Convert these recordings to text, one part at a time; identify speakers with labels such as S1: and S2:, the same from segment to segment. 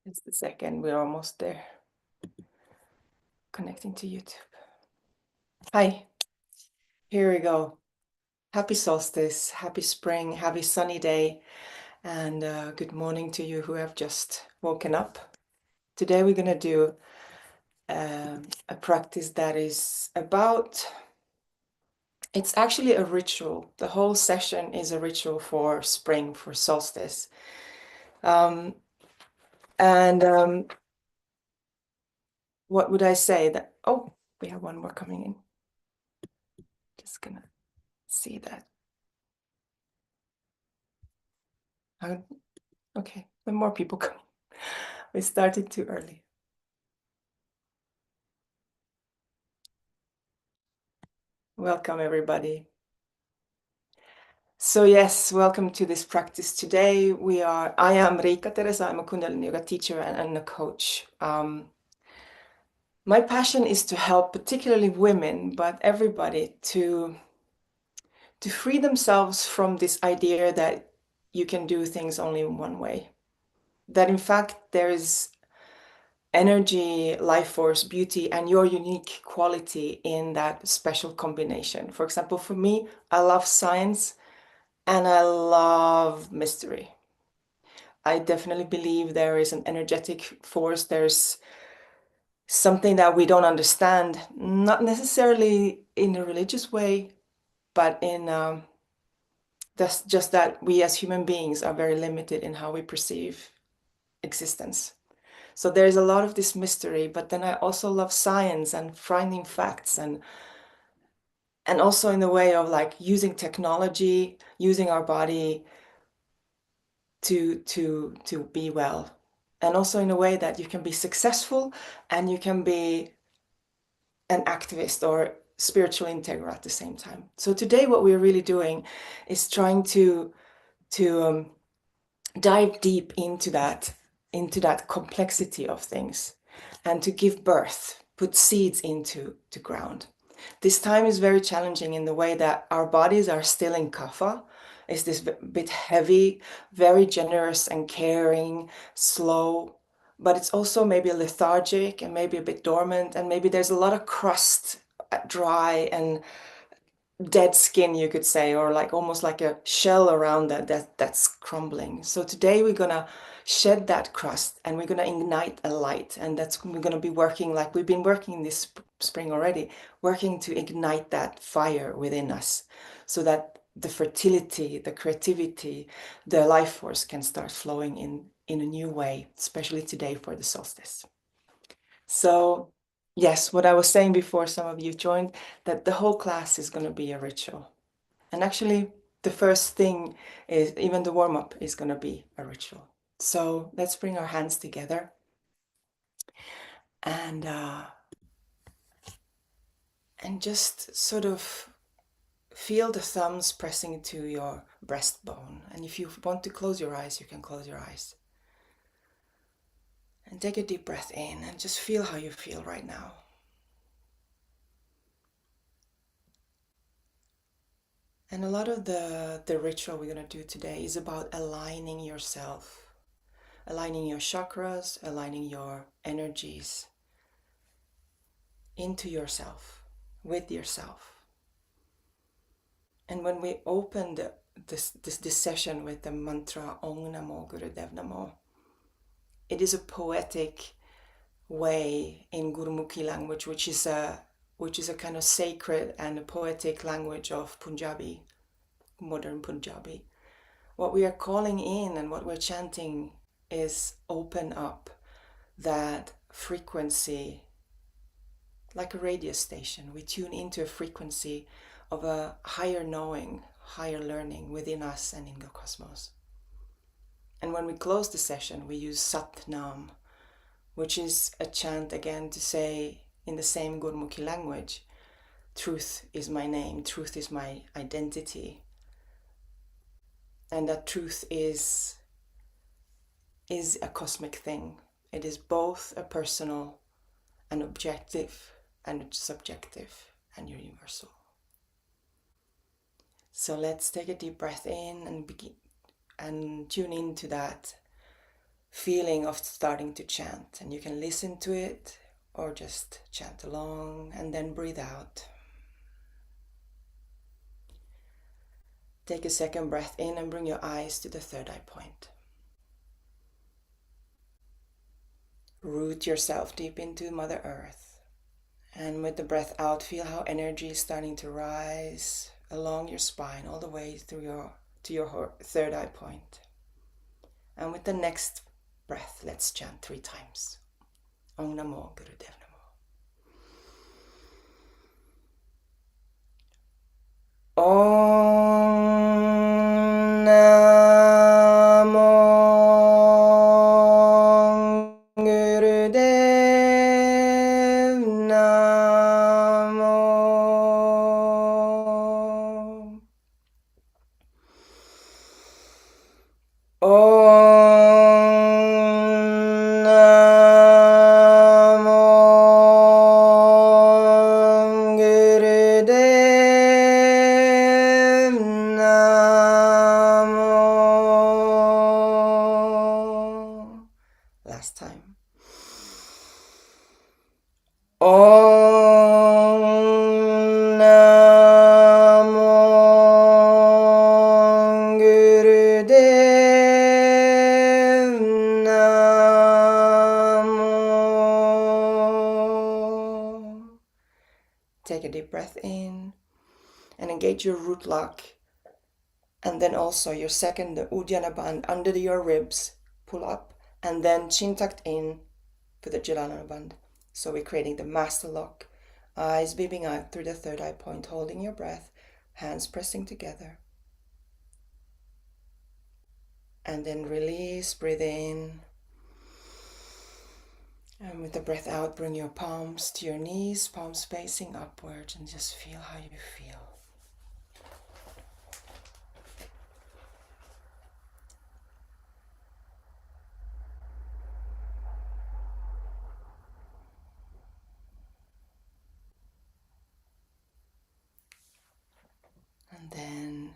S1: It's the second, we're almost there. Connecting to YouTube. Hi, here we go. Happy solstice, happy spring, happy sunny day, and good morning to you who have just woken up. Today we're going to do a practice that is about, it's actually a ritual. The whole session is a ritual for spring, for solstice. What would I say that, oh, we have one more coming in. Just gonna see that. Okay, when more people come. We started too early. Welcome, everybody. So yes, welcome to this practice today. I am Riikka, Theresa. I'm a Kundalini Yoga teacher and a coach. My passion is to help particularly women, but everybody to free themselves from this idea that you can do things only in one way. That in fact, there is energy, life force, beauty, and your unique quality in that special combination. For example, for me, I love science and I love mystery. I definitely believe there is an energetic force. There's something that we don't understand, not necessarily in a religious way, but in just that we as human beings are very limited in how we perceive existence. So there's a lot of this mystery, but then I also love science and finding facts and also in the way of like using technology, using our body to be well. And also in a way that you can be successful and you can be an activist or spiritual integral at the same time. So today what we're really doing is trying to dive deep into that complexity of things and to give birth, put seeds into the ground. This time is very challenging in the way that our bodies are still in kapha. It's this bit heavy, very generous and caring, slow, but it's also maybe lethargic and maybe a bit dormant, and maybe there's a lot of crust, dry and dead skin, you could say, or like almost like a shell around that's crumbling. So today we're gonna shed that crust and we're gonna ignite a light, and we're gonna be working like we've been working this spring already, working to ignite that fire within us so that the fertility, the creativity, the life force can start flowing in a new way, especially today for the solstice. So yes, what I was saying before some of you joined, that the whole class is going to be a ritual. And actually, the first thing is, even the warm-up is going to be a ritual. So let's bring our hands together and just sort of feel the thumbs pressing to your breastbone. And if you want to close your eyes, you can close your eyes. And take a deep breath in and just feel how you feel right now. And a lot of the ritual we're going to do today is about aligning yourself, aligning your chakras, aligning your energies into yourself, with yourself. And when we open this session with the mantra Om Namo Gurudev Namo, it is a poetic way in Gurmukhi language, which is a kind of sacred and a poetic language of Punjabi, modern Punjabi. What we are calling in and what we're chanting is open up that frequency, like a radio station. We tune into a frequency of a higher knowing, higher learning within us and in the cosmos. And when we close the session, we use Sat Nam, which is a chant again to say in the same Gurmukhi language, truth is my name, truth is my identity. And that truth is a cosmic thing. It is both a personal and objective and subjective and universal. So let's take a deep breath in and begin and tune into that feeling of starting to chant. And you can listen to it or just chant along and then breathe out. Take a second breath in and bring your eyes to the third eye point. Root yourself deep into Mother Earth. And with the breath out, feel how energy is starting to rise along your spine all the way through to your third eye point. And with the next breath, let's chant 3 times. Om Namo Gurudev Namo. Om Namo Gurudev Namo. Last time. Om Namo Gurudev Namo. Take a deep breath in and engage your root lock. And then also your second, the Uddiyana band under your ribs. Pull up. And then chin tucked in for the Jalanana band. So we're creating the master lock. Eyes beaming out through the third eye point, holding your breath, hands pressing together. And then release, breathe in. And with the breath out, bring your palms to your knees, palms facing upwards, and just feel how you feel. And then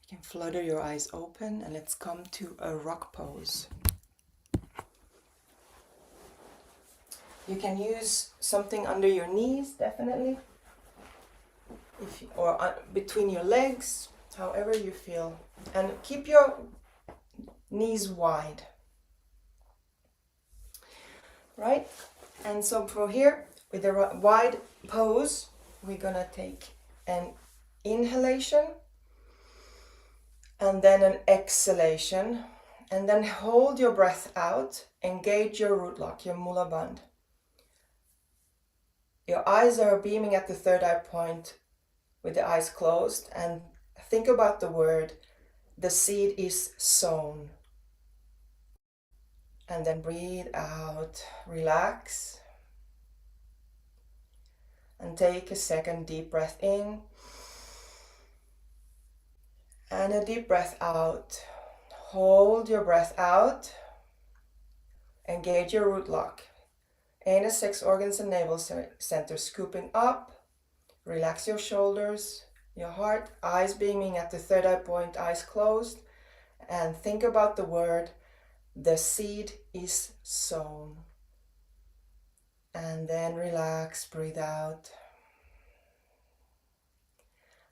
S1: you can flutter your eyes open and let's come to a rock pose. You can use something under your knees, definitely, or between your legs, however you feel. And keep your knees wide. Right? And so for here, with the wide pose, we're gonna take an inhalation and then an exhalation, and then hold your breath out, engage your root lock, your mula bandh. Your eyes are beaming at the third eye point with the eyes closed, and think about the word, the seed is sown. And then breathe out, relax, and take a second deep breath in. And a deep breath out. Hold your breath out. Engage your root lock. Anus, sex organs, and navel center scooping up. Relax your shoulders, your heart, eyes beaming at the third eye point, eyes closed. And think about the word, the seed is sown. And then relax, breathe out.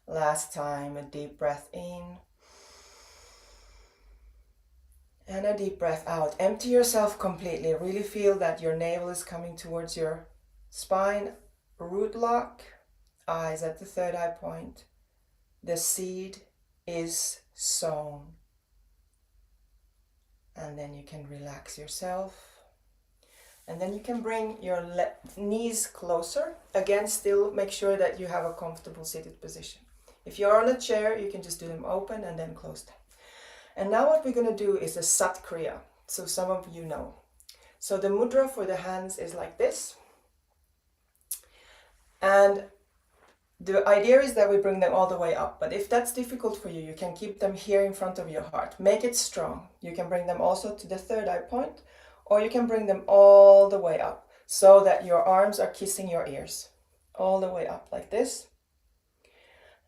S1: Last time, a deep breath in. And a deep breath out. Empty yourself completely. Really feel that your navel is coming towards your spine. Root lock. Eyes at the third eye point. The seed is sown. And then you can relax yourself. And then you can bring your knees closer. Again, still make sure that you have a comfortable seated position. If you're on a chair, you can just do them open and then close them. And now what we're going to do is a Sat Kriya. So some of you know. So the mudra for the hands is like this. And the idea is that we bring them all the way up. But if that's difficult for you, you can keep them here in front of your heart. Make it strong. You can bring them also to the third eye point, or you can bring them all the way up so that your arms are kissing your ears. All the way up like this.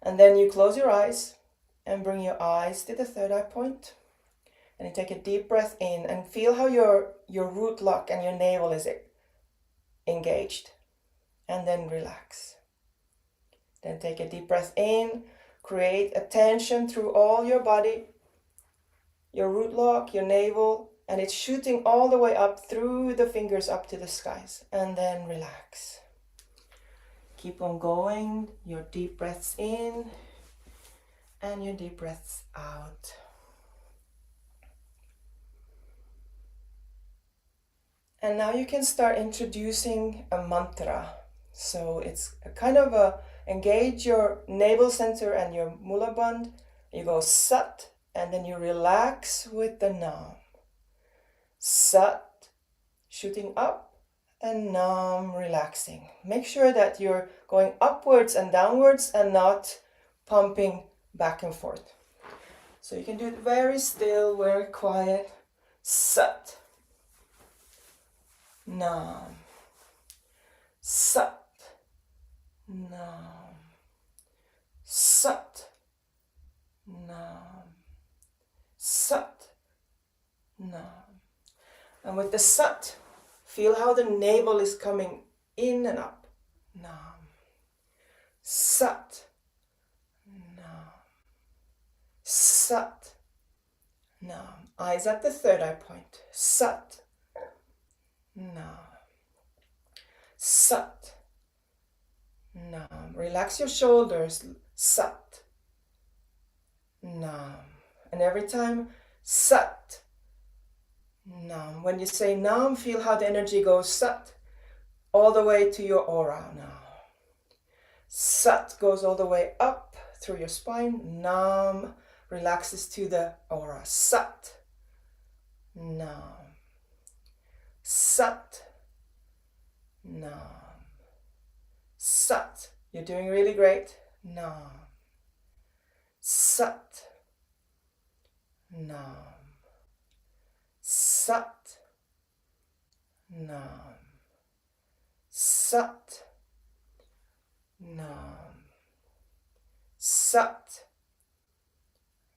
S1: And then you close your eyes and bring your eyes to the third eye point. And you take a deep breath in and feel how your root lock and your navel is engaged. And then relax. Then take a deep breath in, create a tension through all your body, your root lock, your navel, and it's shooting all the way up through the fingers up to the skies. And then relax. Keep on going, your deep breaths in and your deep breaths out. And now you can start introducing a mantra. So it's a kind of engage your navel center and your mula bandh. You go sat, and then you relax with the nam. Sat, shooting up, and nam, relaxing. Make sure that you're going upwards and downwards and not pumping back and forth. So you can do it very still, very quiet. Sat, nam, sat, nam, sat, nam, sat, nam. And with the sat, feel how the navel is coming in and up. Nam, sat, nam, sat, nam. Eyes at the third eye point. Sat, nam, sat, nam. Relax your shoulders. Sat, nam. And every time, sat, nam. When you say nam, feel how the energy goes sat all the way to your aura now. Sat goes all the way up through your spine. Nam relaxes to the aura. Sat, nam, sat, nam, sat. You're doing really great. Nam, sat, nam, sat, nam, sat, nam, sat,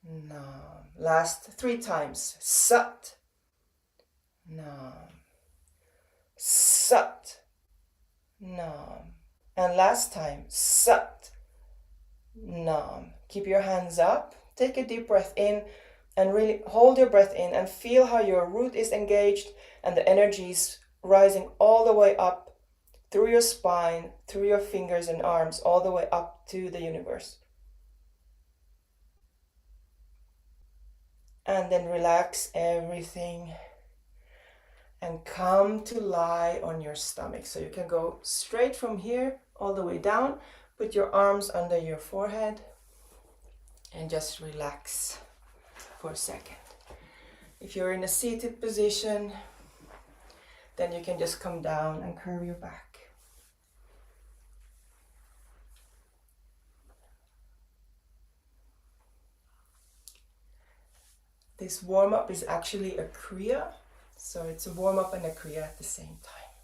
S1: nam. Last 3 times. Sat, nam, sat, nam. And last time. Sat, nam. Keep your hands up. Take a deep breath in and really hold your breath in and feel how your root is engaged and the energy is rising all the way up through your spine, through your fingers and arms, all the way up to the universe. And then relax everything and come to lie on your stomach. So you can go straight from here all the way down, put your arms under your forehead and just relax for a second. If you're in a seated position, then you can just come down and curve your back. This warm-up is actually a kriya, so it's a warm-up and a kriya at the same time.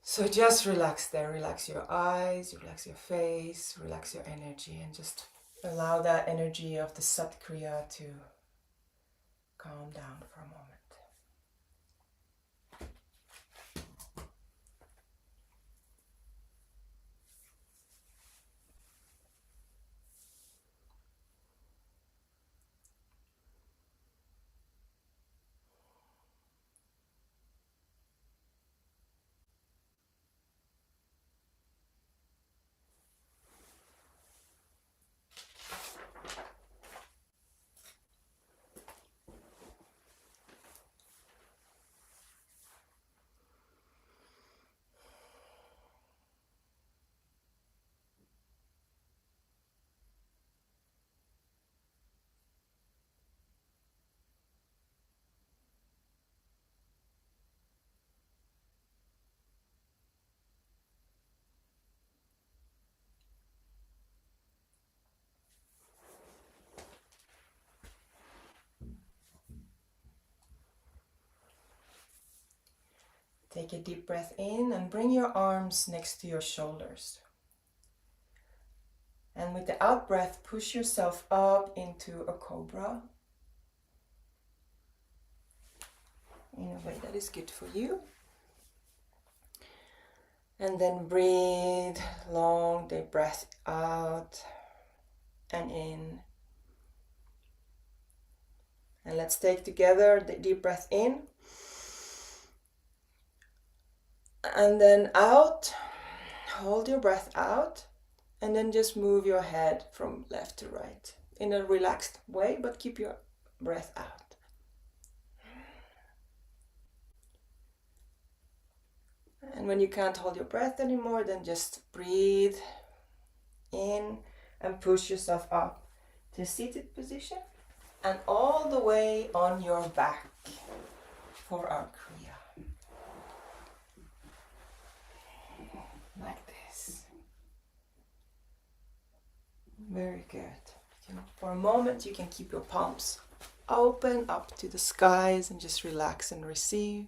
S1: So just relax there, relax your eyes, relax your face, relax your energy, and just allow that energy of the Sat Kriya to calm down for a moment. Take a deep breath in and bring your arms next to your shoulders. And with the out breath, push yourself up into a cobra. in a way that is good for you. And then breathe long, deep breath out and in. And let's take together the deep breath in. And then out. Hold your breath out. And then just move your head from left to right in a relaxed way, but keep your breath out. And when you can't hold your breath anymore, then just breathe in and push yourself up to a seated position and all the way on your back for our Kriya. Like this. Very good. For a moment you can keep your palms open up to the skies and just relax and receive.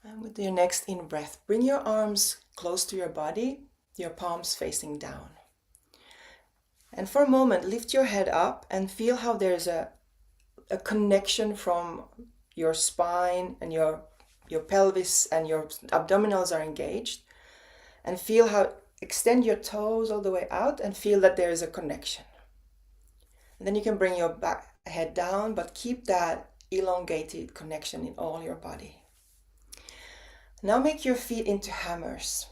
S1: And with your next in-breath, bring your arms close to your body, your palms facing down. And for a moment, lift your head up and feel how there's a connection from your spine and your pelvis and your abdominals are engaged. And feel how, extend your toes all the way out and feel that there is a connection. And then you can bring your head down, but keep that elongated connection in all your body. Now make your feet into hammers.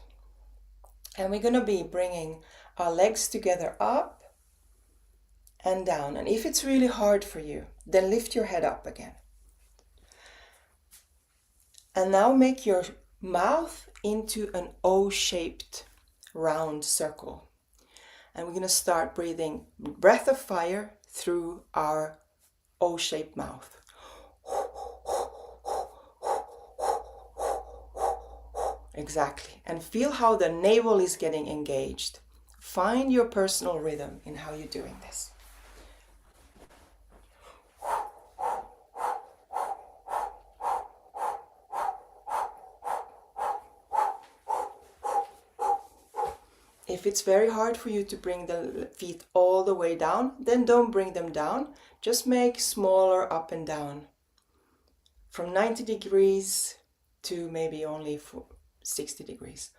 S1: And we're going to be bringing our legs together up and down. And if it's really hard for you, then lift your head up again. And now make your mouth into an O-shaped round circle. And we're going to start breathing breath of fire through our O-shaped mouth. Exactly. And feel how the navel is getting engaged. Find your personal rhythm in how you're doing this. If it's very hard for you to bring the feet all the way down, then don't bring them down. Just make smaller up and down. From 90 degrees to maybe only 60 degrees.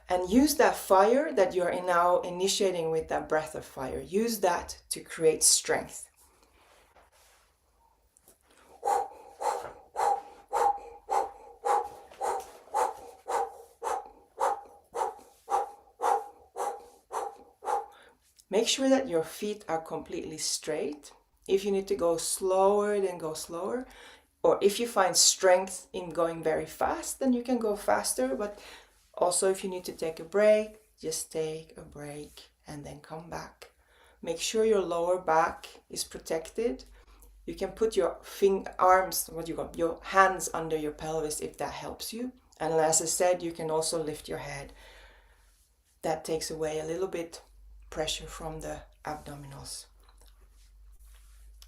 S1: And use that fire that you're now initiating with that breath of fire. Use that to create strength. Make sure that your feet are completely straight. If you need to go slower, then go slower. Or if you find strength in going very fast, then you can go faster. But also if you need to take a break, just take a break and then come back. Make sure your lower back is protected. You can put your your hands under your pelvis if that helps you. And as I said, you can also lift your head. That takes away a little bit pressure from the abdominals.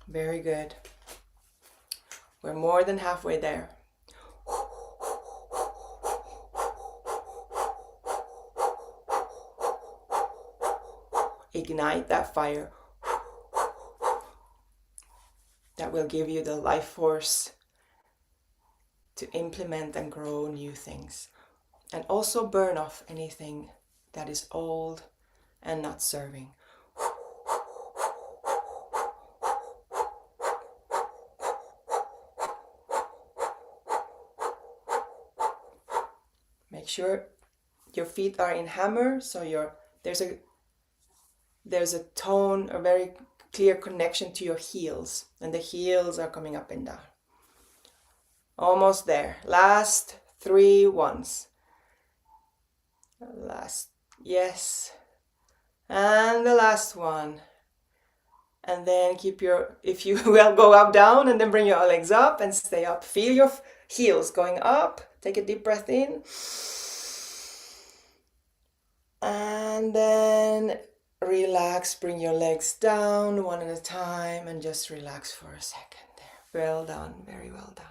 S1: Very good. We're more than halfway there. Ignite that fire. That will give you the life force to implement and grow new things. And also burn off anything that is old and not serving. Make sure your feet are in hammer, so there's a tone, a very clear connection to your heels, and the heels are coming up and down. Almost there. Last 3 ones. Last, yes. And the last one. And then if you will, go up, down, and then bring your legs up and stay up. Feel your heels going up. Take a deep breath in. And then relax, bring your legs down one at a time and just relax for a second there. Well done, very well done.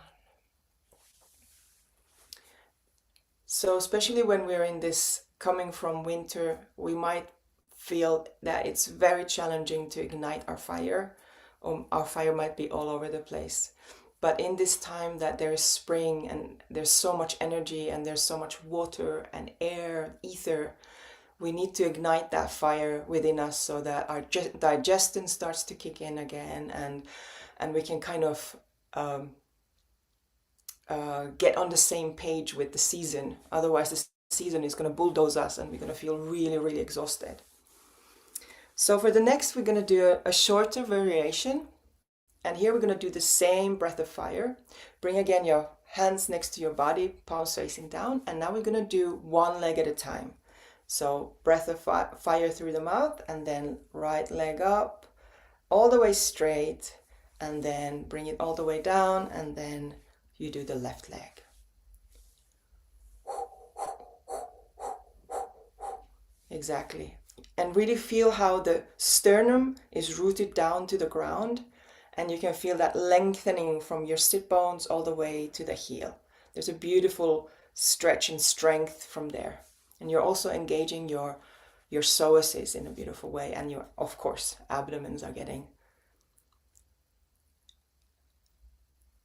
S1: So especially when we're in this coming from winter, we might feel that it's very challenging to ignite our fire. Our fire might be all over the place. But in this time that there is spring and there's so much energy and there's so much water and air, ether, we need to ignite that fire within us so that our digestion starts to kick in again, and we can kind of get on the same page with the season. Otherwise the season is going to bulldoze us and we're going to feel really, really exhausted. So for the next, we're going to do a shorter variation. And here we're going to do the same breath of fire. Bring again your hands next to your body, palms facing down. And now we're going to do one leg at a time. So breath of fire through the mouth, and then right leg up, all the way straight, and then bring it all the way down, and then you do the left leg. Exactly. And really feel how the sternum is rooted down to the ground, and you can feel that lengthening from your sit bones all the way to the heel. There's a beautiful stretch and strength from there. And you're also engaging your psoases in a beautiful way, and your, of course, abdomens are getting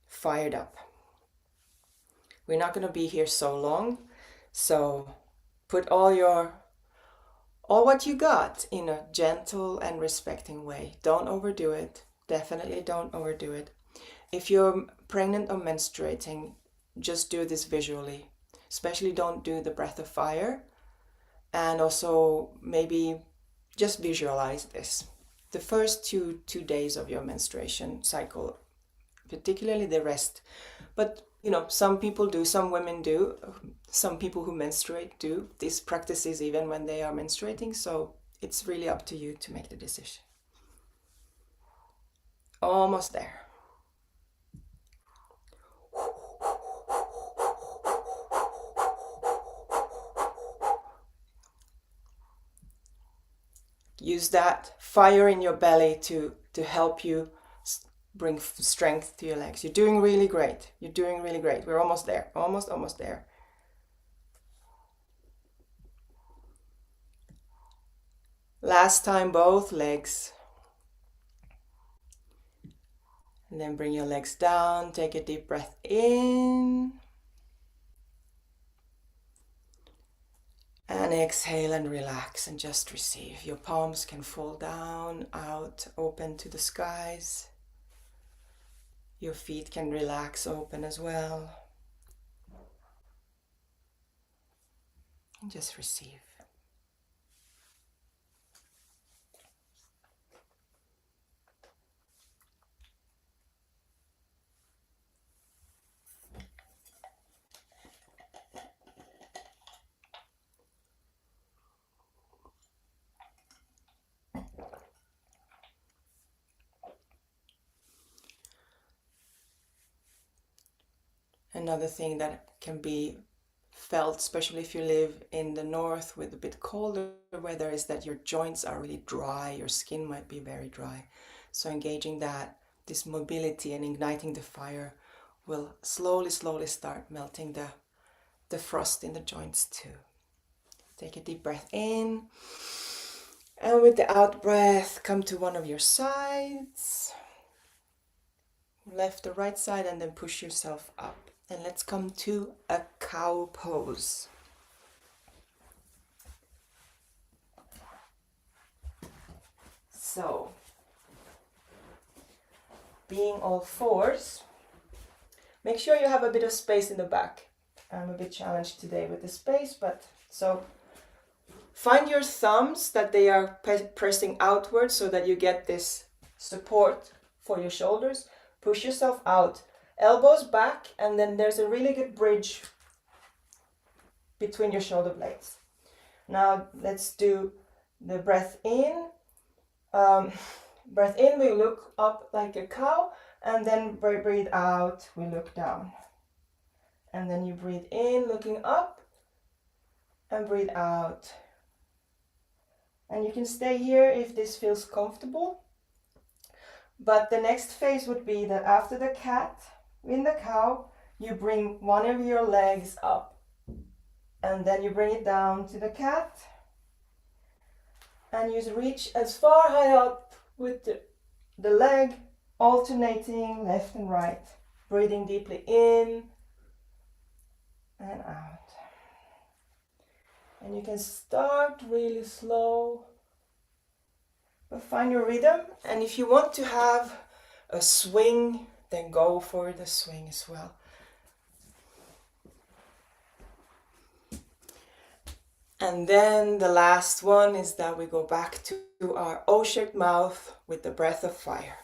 S1: fired up. We're not going to be here so long, so put all what you got in a gentle and respecting way. Don't overdo it. Definitely don't overdo it. If you're pregnant or menstruating, just do this visually. Especially don't do the breath of fire. And also maybe just visualize this. The first two days of your menstruation cycle, particularly the rest. But some people do, some women do, some people who menstruate do these practices even when they are menstruating. So it's really up to you to make the decision. Almost there. Use that fire in your belly to help you bring strength to your legs. You're doing really great. You're doing really great. We're almost there. Almost there. Last time, both legs. And then bring your legs down. Take a deep breath in. And exhale and relax and just receive. Your palms can fall down, out, open to the skies. Your feet can relax, open as well. And just receive. Another thing that can be felt, especially if you live in the north with a bit colder weather, is that your joints are really dry, your skin might be very dry. So engaging this mobility and igniting the fire will slowly start melting the frost in the joints too. Take a deep breath in, and with the out breath, come to one of your sides, left or right side, and then push yourself up. And let's come to a cow pose. So, being all fours, make sure you have a bit of space in the back. I'm a bit challenged today with the space, but so find your thumbs that they are pressing outwards so that you get this support for your shoulders. Push yourself out. Elbows back, and then there's a really good bridge between your shoulder blades. Now let's do the breath in. Breath in, we look up like a cow, and then breathe out, we look down. And then you breathe in, looking up, and breathe out, And you can stay here if this feels comfortable. But the next phase would be that after the cat, in the cow, you bring one of your legs up. And then you bring it down to the cat. And you reach as far high up with the leg, alternating left and right. Breathing deeply in and out. And you can start really slow, but find your rhythm. And if you want to have a swing, then go for the swing as well. And then the last one is that we go back to our O-shaped mouth with the breath of fire.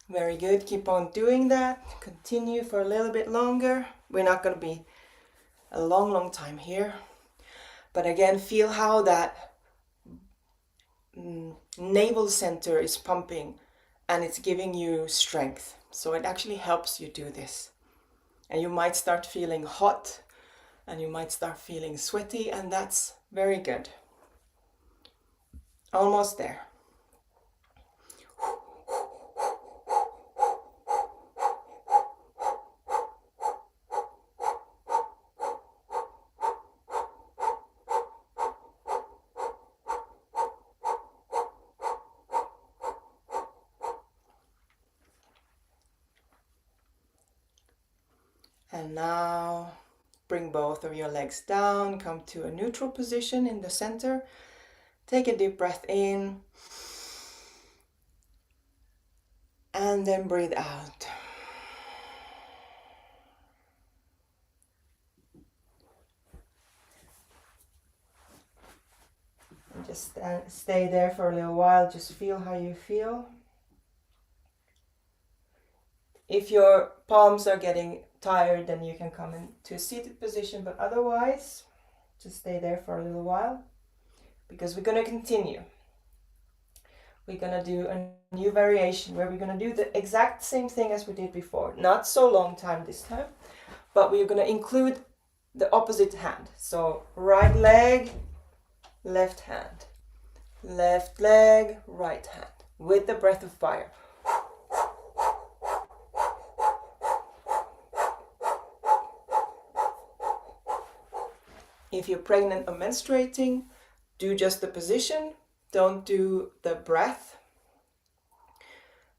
S1: Very good. Keep on doing that. Continue for a little bit longer. We're not going to be a long time here. But again, feel how that navel center is pumping and it's giving you strength. So it actually helps you do this. And you might start feeling hot and you might start feeling sweaty, and that's very good. Almost there. And now bring both of your legs down, come to a neutral position in the center. Take a deep breath in and then breathe out. And just stay there for a little while, just feel how you feel. If your palms are getting tired, then you can come into a seated position, but otherwise, just stay there for a little while, because we're going to continue. We're going to do a new variation where we're going to do the exact same thing as we did before. Not so long time this time, but we're going to include the opposite hand. So right leg, left hand. Left leg, right hand. With the breath of fire. If you're pregnant or menstruating, do just the position, don't do the breath.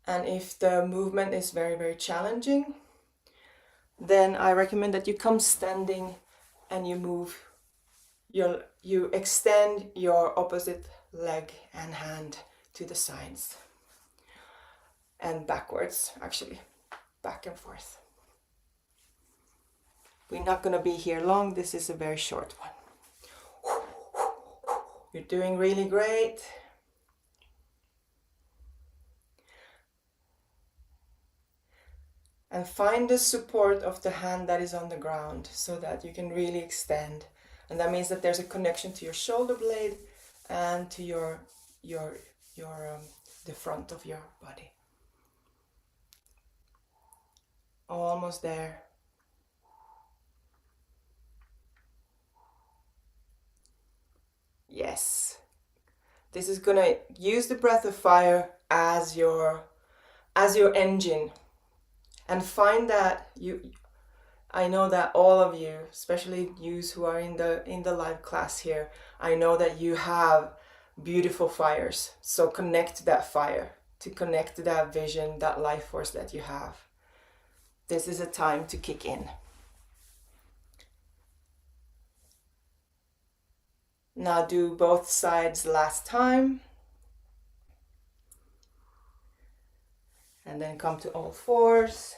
S1: And if the movement is very challenging, then I recommend that you come standing and you extend your opposite leg and hand to the sides. And backwards, actually, back and forth. We're not going to be here long. This is a very short one. You're doing really great. And find the support of the hand that is on the ground so that you can really extend. And that means that there's a connection to your shoulder blade and to the front of your body. Almost there. Yes. This is gonna use the breath of fire as your engine, and find that I know that all of you, especially you who are in the live class here, I know that you have beautiful fires. So connect that fire, to connect to that vision, that life force that you have. This is a time to kick in. Now do both sides last time. And then come to all fours.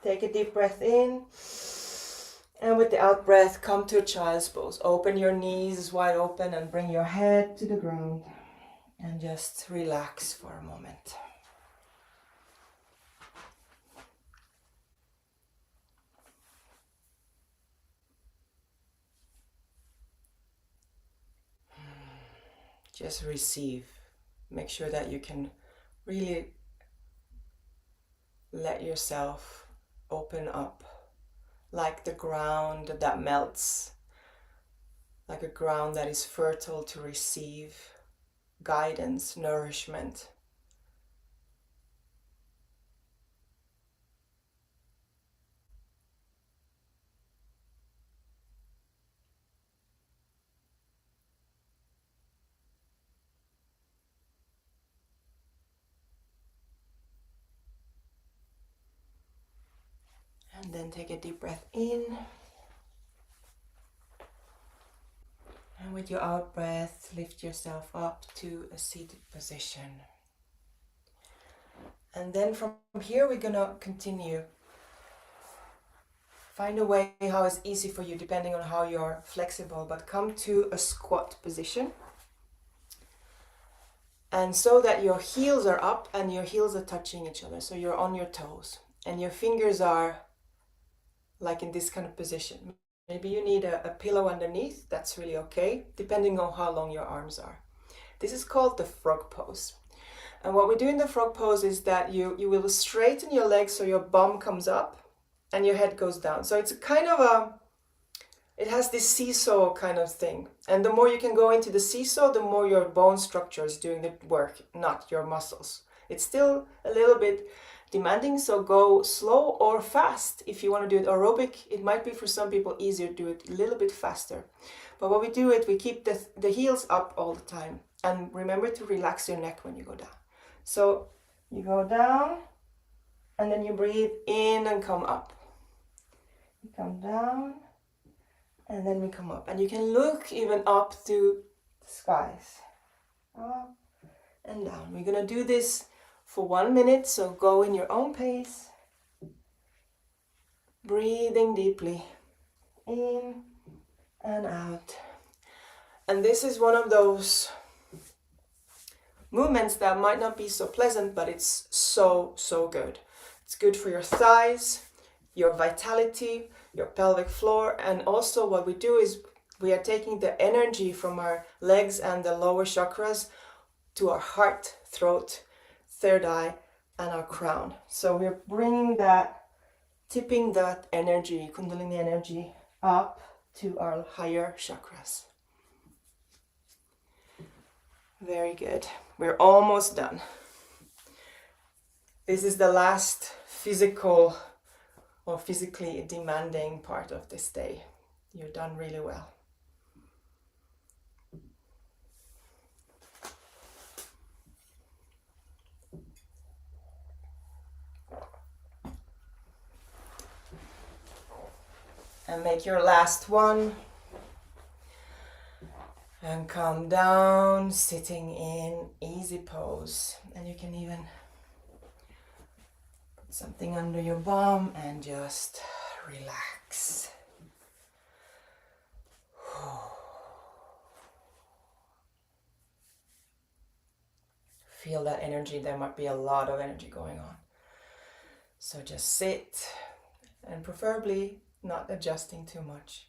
S1: Take a deep breath in. And with the out breath, come to a child's pose. Open your knees wide open and bring your head to the ground. And just relax for a moment. Just receive. Make sure that you can really let yourself open up, like the ground that melts, like a ground that is fertile to receive guidance, nourishment. And then take a deep breath in. And with your out breath, lift yourself up to a seated position. And then from here, we're gonna continue. Find a way how is easy for you, depending on how you're flexible, but come to a squat position. And so that your heels are up and your heels are touching each other. So you're on your toes and your fingers are like in this kind of position. Maybe you need a pillow underneath. That's really okay, depending on how long your arms are. This is called the frog pose. And what we do in the frog pose is that you will straighten your legs so your bum comes up and your head goes down. So it's kind of it has this seesaw kind of thing. And the more you can go into the seesaw, the more your bone structure is doing the work, not your muscles. It's still a little bit demanding, so go slow or fast. If you want to do it aerobic, it might be for some people easier to do it a little bit faster. But what we do it, we keep the heels up all the time. And remember to relax your neck when you go down. So you go down and then you breathe in and come up. You come down and then we come up. And you can look even up to the skies. Up and down. We're going to do this for 1 minute, so go in your own pace. Breathing deeply in and out. And this is one of those movements that might not be so pleasant, but it's so good. It's good for your thighs, your vitality, your pelvic floor, and also what we do is we are taking the energy from our legs and the lower chakras to our heart, throat, third eye, and our crown. So we're bringing that, tipping that energy, Kundalini energy, up to our higher chakras. Very good. We're almost done. This is the last physical or physically demanding part of this day. You're done really well. And make your last one. And come down, sitting in easy pose. And you can even put something under your bum and just relax. Feel that energy. There might be a lot of energy going on. So just sit and preferably not adjusting too much.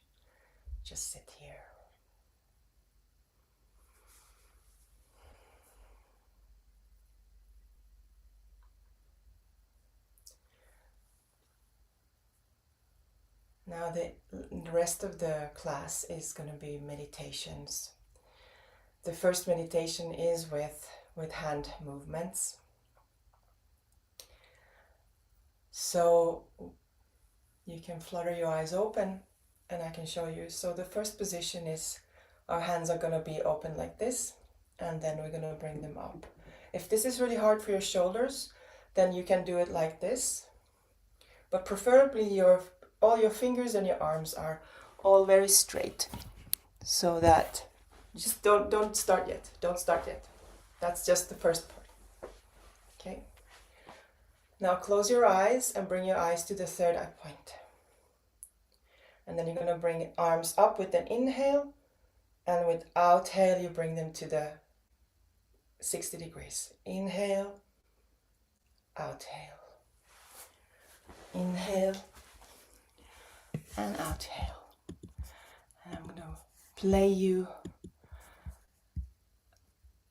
S1: Just sit here. Now the rest of the class is going to be meditations. The first meditation is with hand movements. So you can flutter your eyes open and I can show you. So the first position is our hands are going to be open like this, and then we're going to bring them up. If this is really hard for your shoulders, then you can do it like this. But preferably all your fingers and your arms are all very straight, so that just don't start yet. Don't start yet. That's just the first part. Okay. Now close your eyes and bring your eyes to the third eye point. And then you're going to bring arms up with an inhale, and with outhale you bring them to the 60 degrees. Inhale, outhale. Inhale and outhale. And I'm going to play you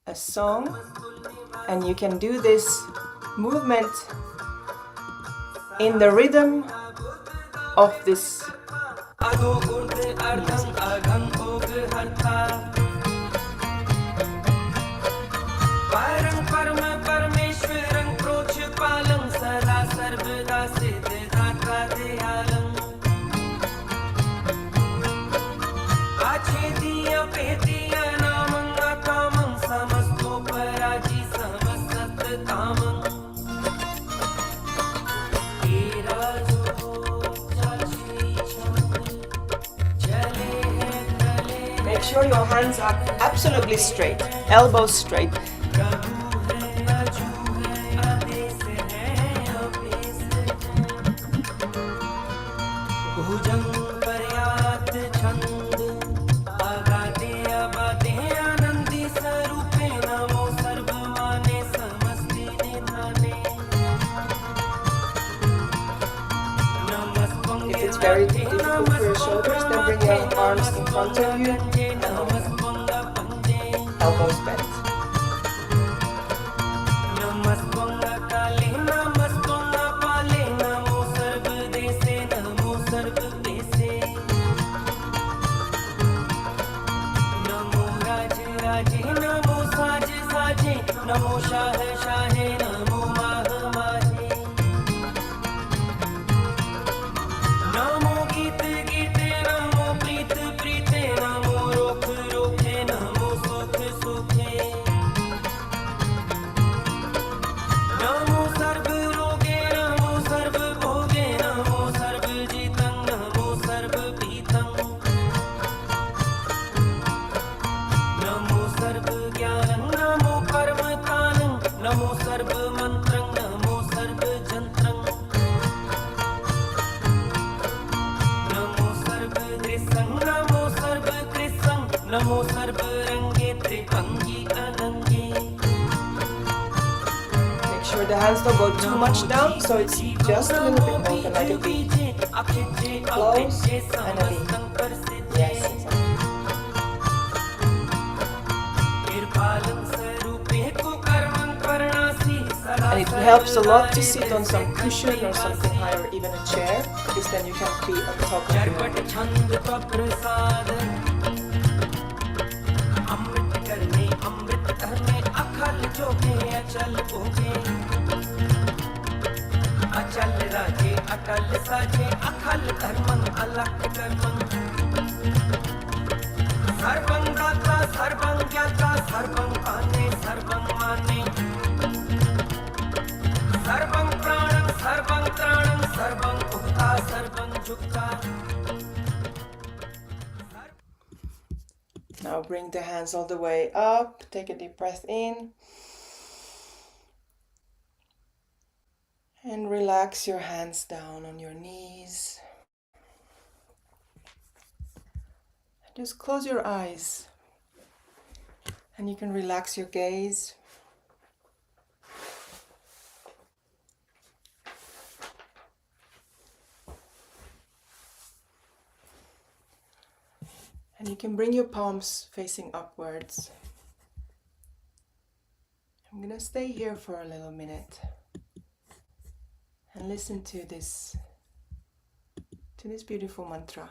S1: a song, and you can do this movement in the rhythm of this music. Make sure your hands are absolutely straight, elbows straight. If it's very difficult for your shoulders, then bring your arms in front of you and elbows bent. Make sure the hands don't go too much down, so it's just a little bit open, like a V. Close and a V. Yes, exactly. And it helps a lot to sit on some cushion or something higher, even a chair, because then you can be on top of your Now bring the hands all the way up, take a deep breath in, and relax your hands down on your knees. Just close your eyes, and you can relax your gaze. And you can bring your palms facing upwards. I'm going to stay here for a little minute and listen to this beautiful mantra.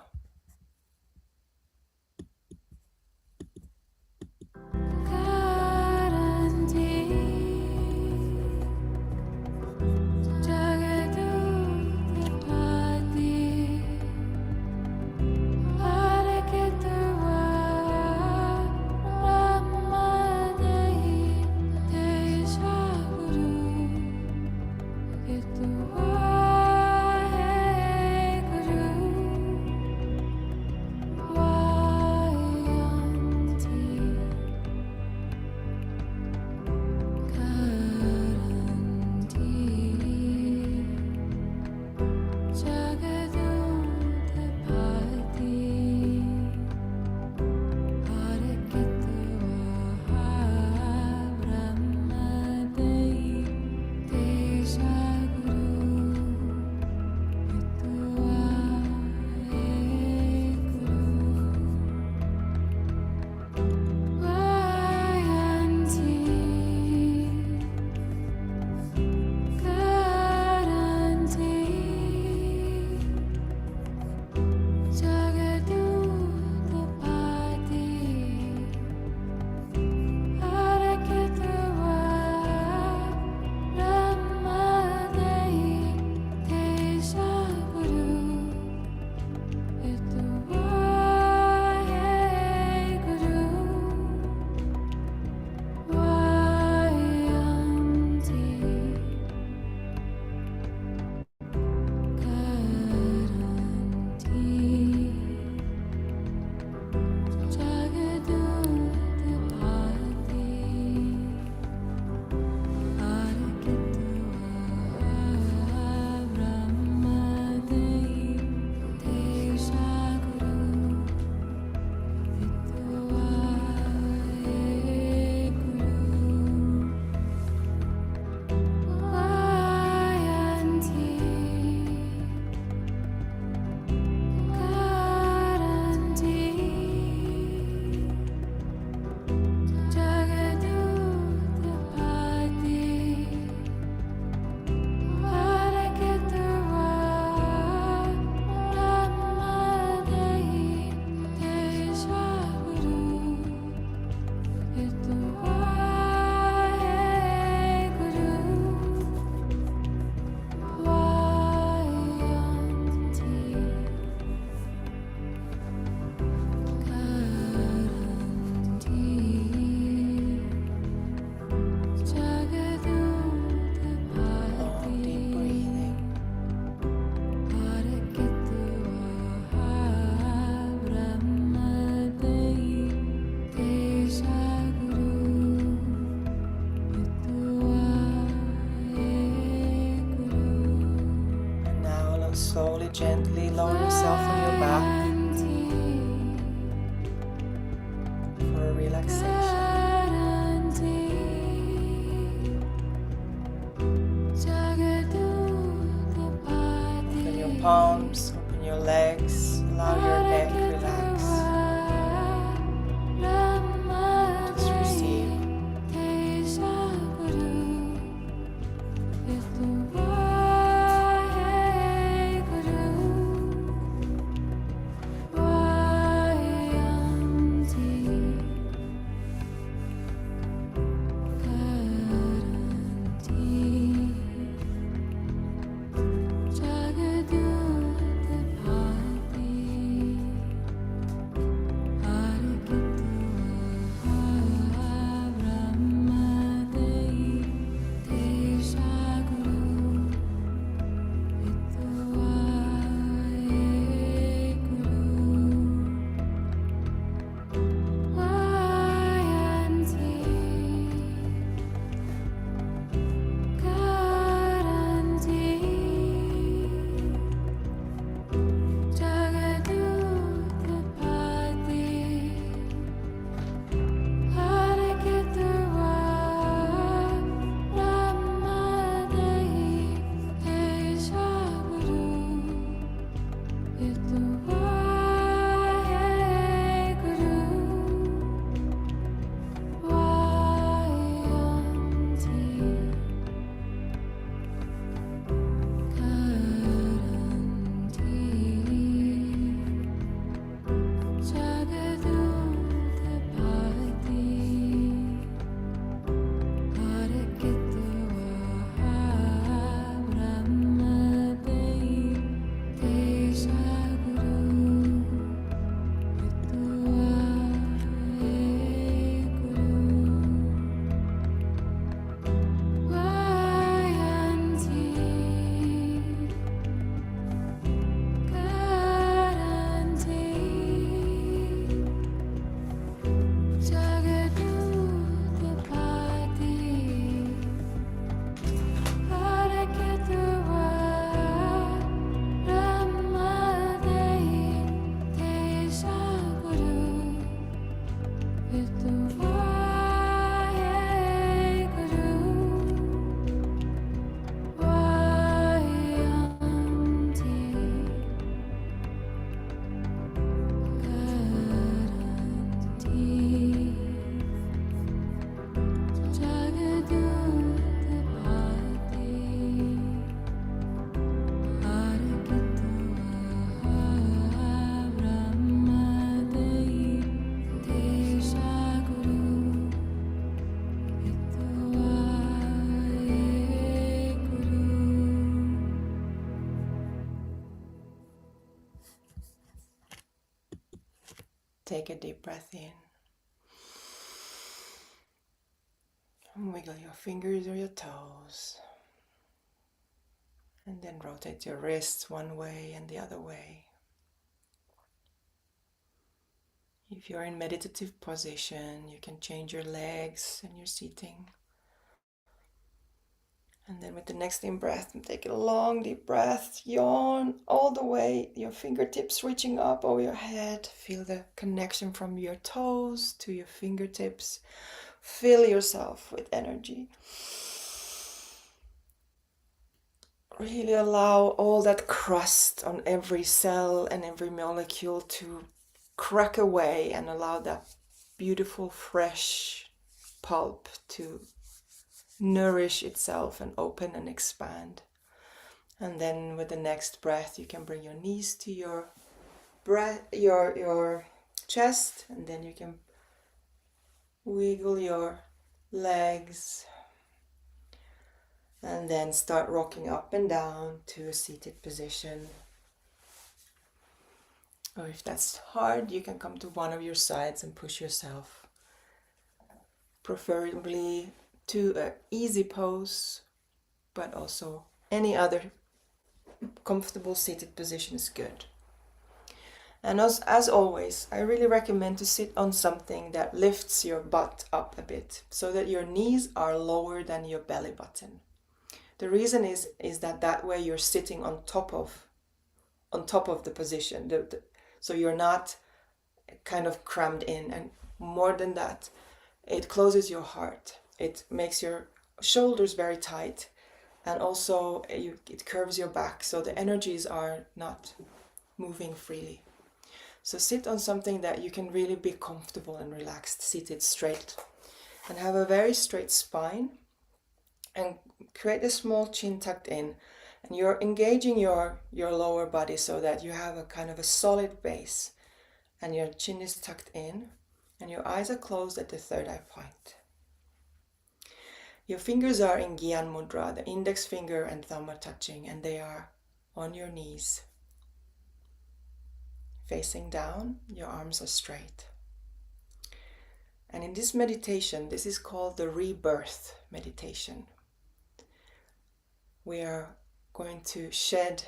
S1: down, slowly, gently lower yourself on your back for a relaxation. Open your palms, open your legs, allow your neck relax. Just receive. Take a deep breath in. And wiggle your fingers or your toes. And then rotate your wrists one way and the other way. If you're in meditative position, you can change your legs and your seating. And then with the next in-breath, take a long deep breath, yawn all the way, your fingertips reaching up over your head. Feel the connection from your toes to your fingertips. Fill yourself with energy. Really allow all that crust on every cell and every molecule to crack away and allow that beautiful fresh pulp to nourish itself and open and expand. And then with the next breath you can bring your knees to your chest, and then you can wiggle your legs and then start rocking up and down to a seated position. Or if that's hard, you can come to one of your sides and push yourself, preferably to an easy pose, but also any other comfortable seated position is good. And as always, I really recommend to sit on something that lifts your butt up a bit so that your knees are lower than your belly button. The reason is that way you're sitting on top of on top of the position. So you're not kind of crammed in. And more than that, it closes your heart. It makes your shoulders very tight. And also it curves your back. So the energies are not moving freely. So sit on something that you can really be comfortable and relaxed, seated straight. And have a very straight spine. And create a small chin tucked in. And you're engaging your lower body so that you have a kind of a solid base. And your chin is tucked in. And your eyes are closed at the third eye point. Your fingers are in Gyan Mudra. The index finger and thumb are touching. And they are on your knees. Facing down, your arms are straight. And in this meditation, this is called the rebirth meditation. We are going to shed,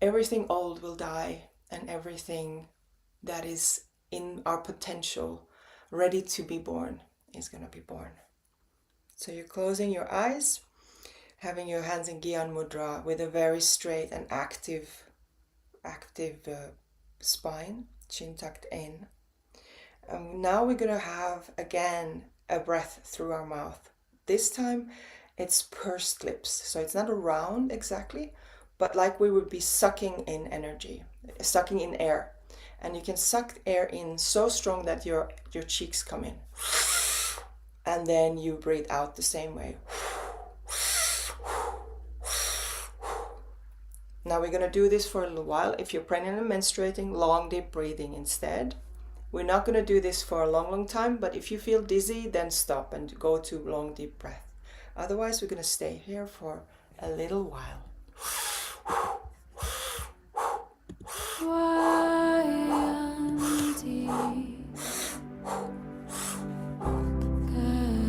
S1: everything old will die, and everything that is in our potential, ready to be born, is going to be born. So you're closing your eyes, having your hands in Gyan Mudra with a very straight and active spine, chin tucked in. Now we're going to have again a breath through our mouth. This time it's pursed lips, so it's not a round exactly, but like we would be sucking in energy, sucking in air. And you can suck air in so strong that your cheeks come in. And then you breathe out the same way. Now we're going to do this for a little while. If you're pregnant and menstruating, long deep breathing instead. We're not going to do this for a long time, but if you feel dizzy, then stop and go to long deep breath. Otherwise, we're going to stay here for a little while.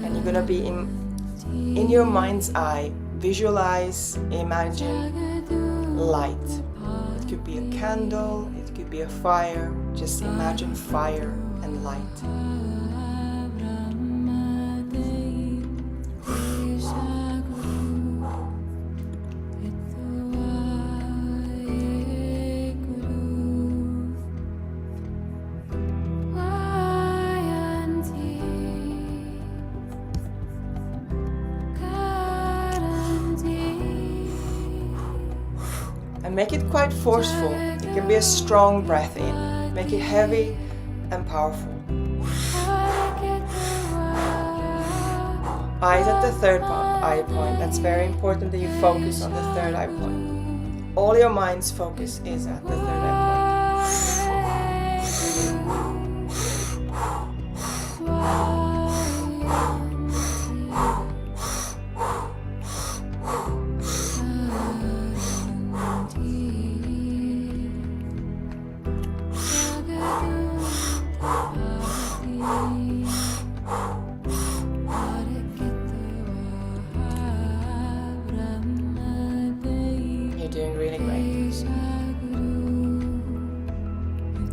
S1: And you're going to be in your mind's eye, visualize, imagine light. It could be a candle, it could be a fire. Just imagine fire and light. And make it quite forceful. It can be a strong breath in. Make it heavy and powerful. Eyes at the third eye point. That's very important that you focus on the third eye point. All your mind's focus is at the third eye point.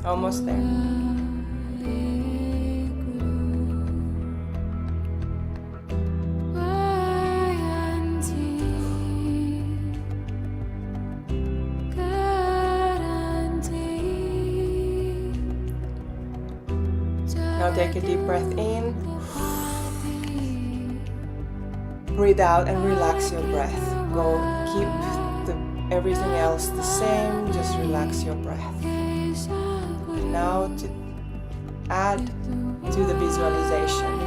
S1: Almost there. Now take a deep breath in. Breathe out and relax your breath. Keep everything else the same, just relax your breath. Now to add to the visualization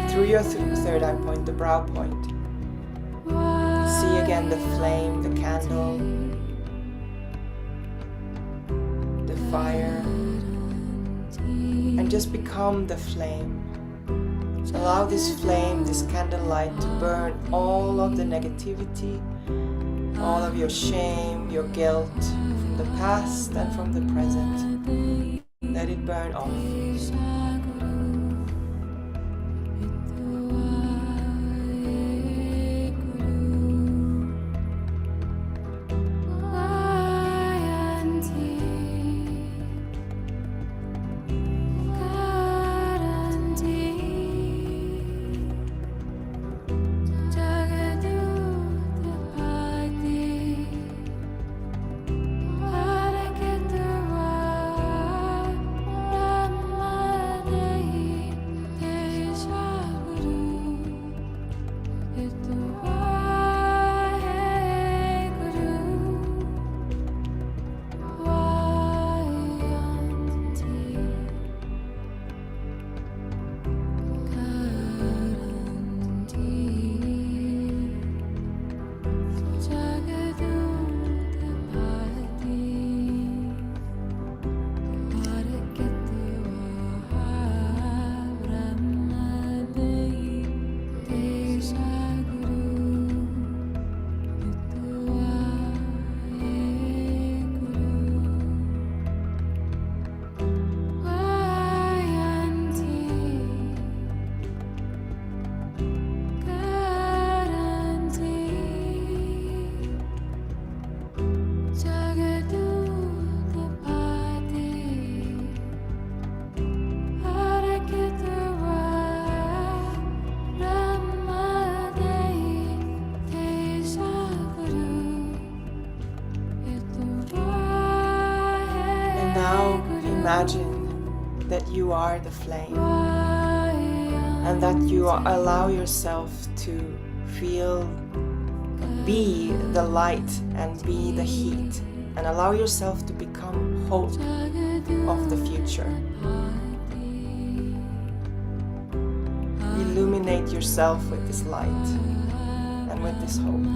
S1: through your third eye point, the brow point. See again the flame, the candle, the fire, and just become the flame. Allow this flame, this candlelight to burn all of the negativity, all of your shame, your guilt from the past and from the present. Let it burn off. imagine that you are the flame and that you allow yourself to feel, be the light and be the heat, and allow yourself to become hope of the future. Illuminate yourself with this light and with this hope,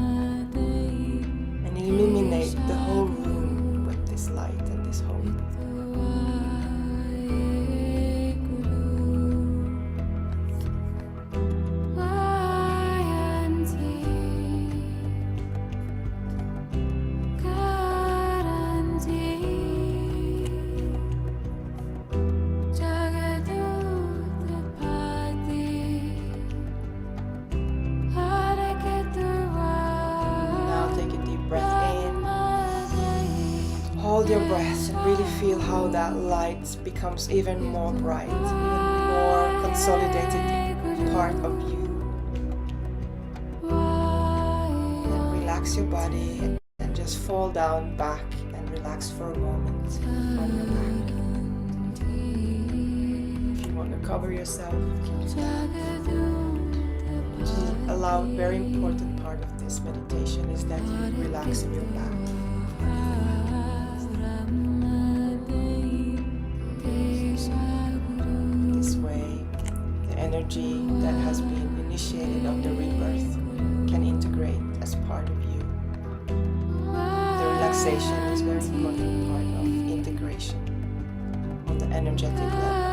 S1: and illuminate the whole room with this light and this hope. Hold your breath and really feel how that light becomes even more bright, even more consolidated part of you. And relax your body and just fall down back and relax for a moment on your back. If you want to cover yourself, keep that. Just allow, a very important part of this meditation is that you relax in your back. Energy that has been initiated of the rebirth can integrate as part of you. The relaxation is a very important part of integration on the energetic level.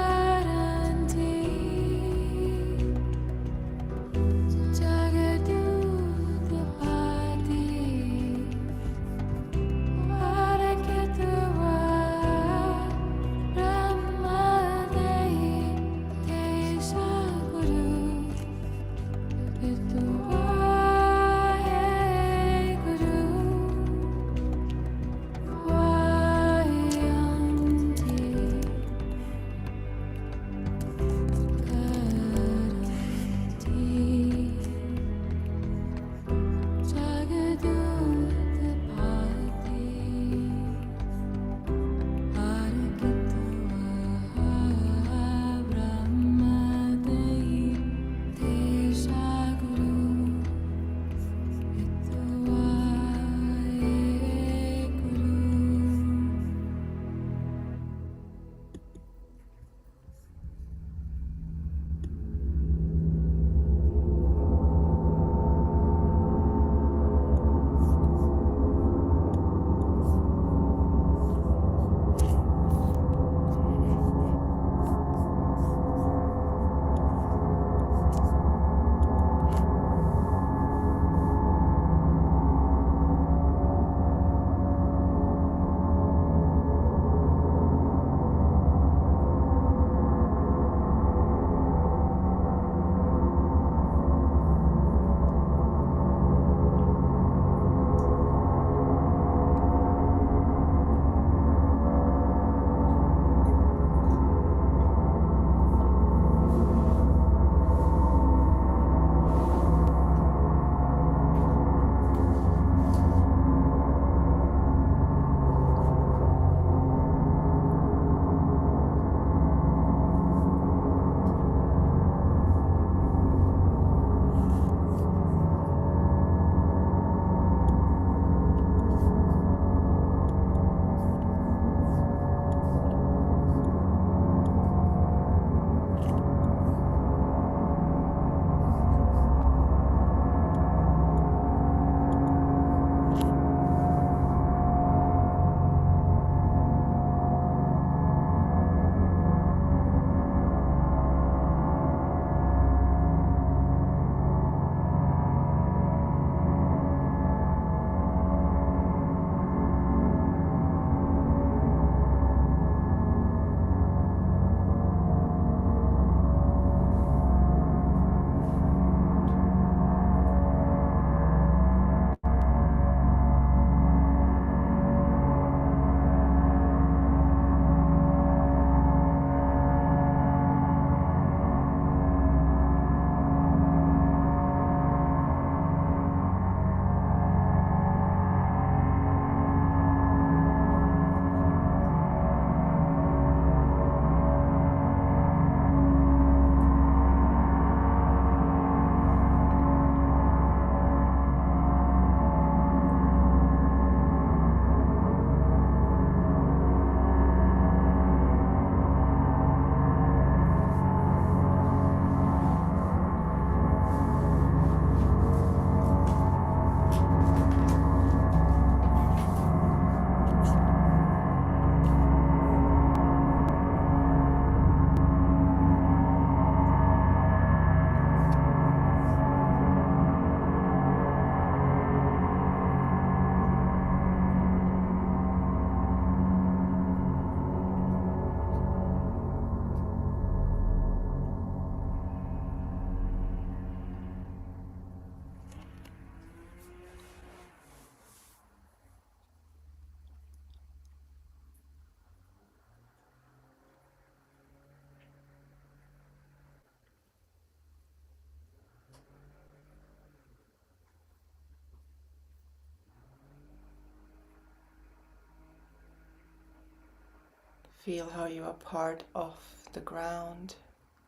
S1: Feel how you are part of the ground,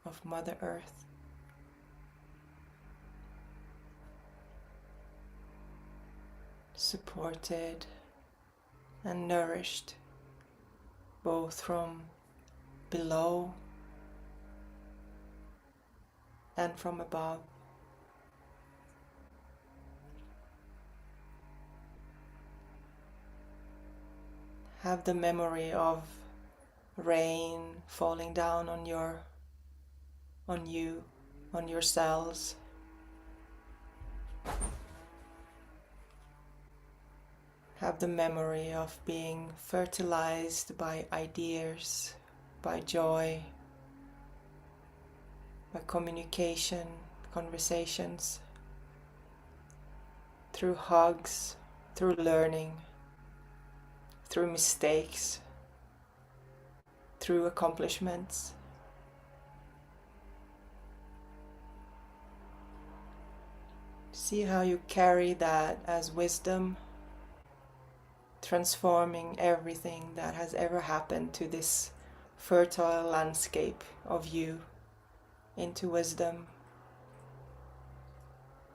S1: of Mother Earth. Supported and nourished both from below and from above. Have the memory of rain falling down on you, on your cells. Have the memory of being fertilized by ideas, by joy, by communication, conversations, through hugs, through learning, through mistakes, through accomplishments. See how you carry that as wisdom, transforming everything that has ever happened to this fertile landscape of you into wisdom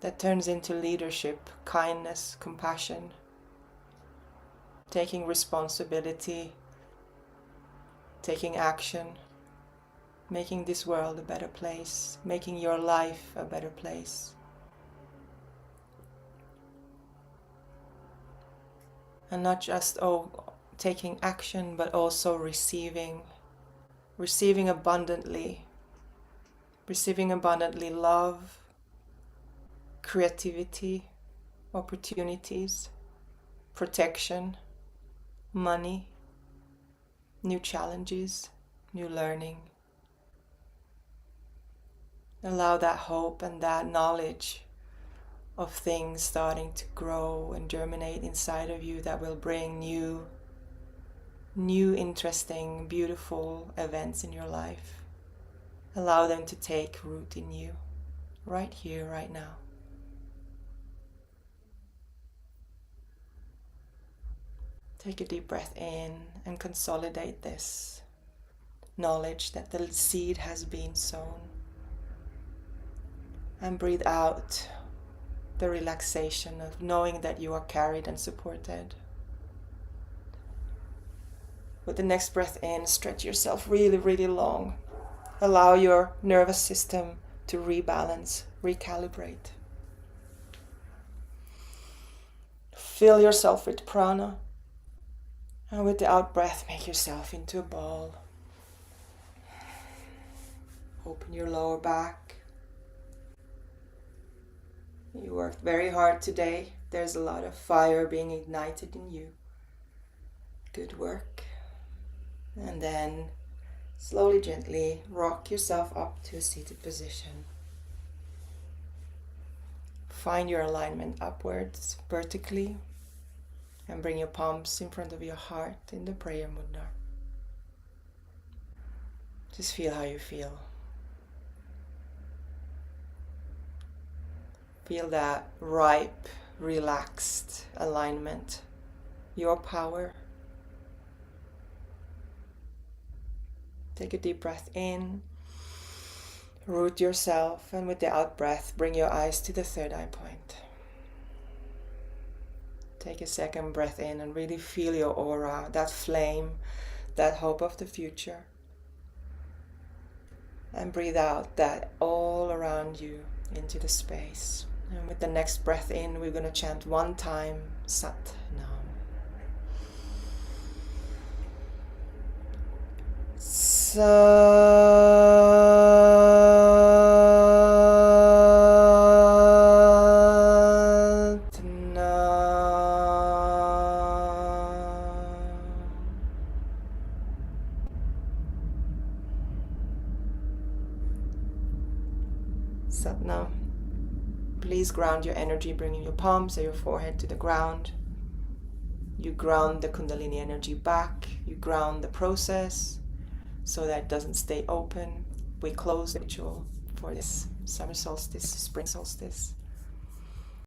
S1: that turns into leadership, kindness, compassion, taking responsibility, taking action, making this world a better place, making your life a better place. And not just taking action, but also receiving abundantly, love, creativity, opportunities, protection, money, new challenges, new learning. Allow that hope and that knowledge of things starting to grow and germinate inside of you that will bring new interesting, beautiful events in your life. Allow them to take root in you, right here, right now. Take a deep breath in and consolidate this knowledge that the seed has been sown. And breathe out the relaxation of knowing that you are carried and supported. With the next breath in, stretch yourself really, really long. Allow your nervous system to rebalance, recalibrate. Fill yourself with prana. And with the out breath, make yourself into a ball. Open your lower back. You worked very hard today. There's a lot of fire being ignited in you. Good work. And then slowly, gently rock yourself up to a seated position. Find your alignment upwards, vertically, and bring your palms in front of your heart in the prayer mudra. Just feel how you feel. Feel that ripe, relaxed alignment, your power. Take a deep breath in, root yourself, and with the out breath, bring your eyes to the third eye point. Take a second breath in and really feel your aura, that flame, that hope of the future. And breathe out that all around you into the space. And with the next breath in, we're going to chant one time, Sat Nam. Sat Nam. Sat Nam. Please ground your energy, bringing your palms or your forehead to the ground. You ground the Kundalini energy back. You ground the process so that it doesn't stay open. We close the ritual for this summer solstice, spring solstice.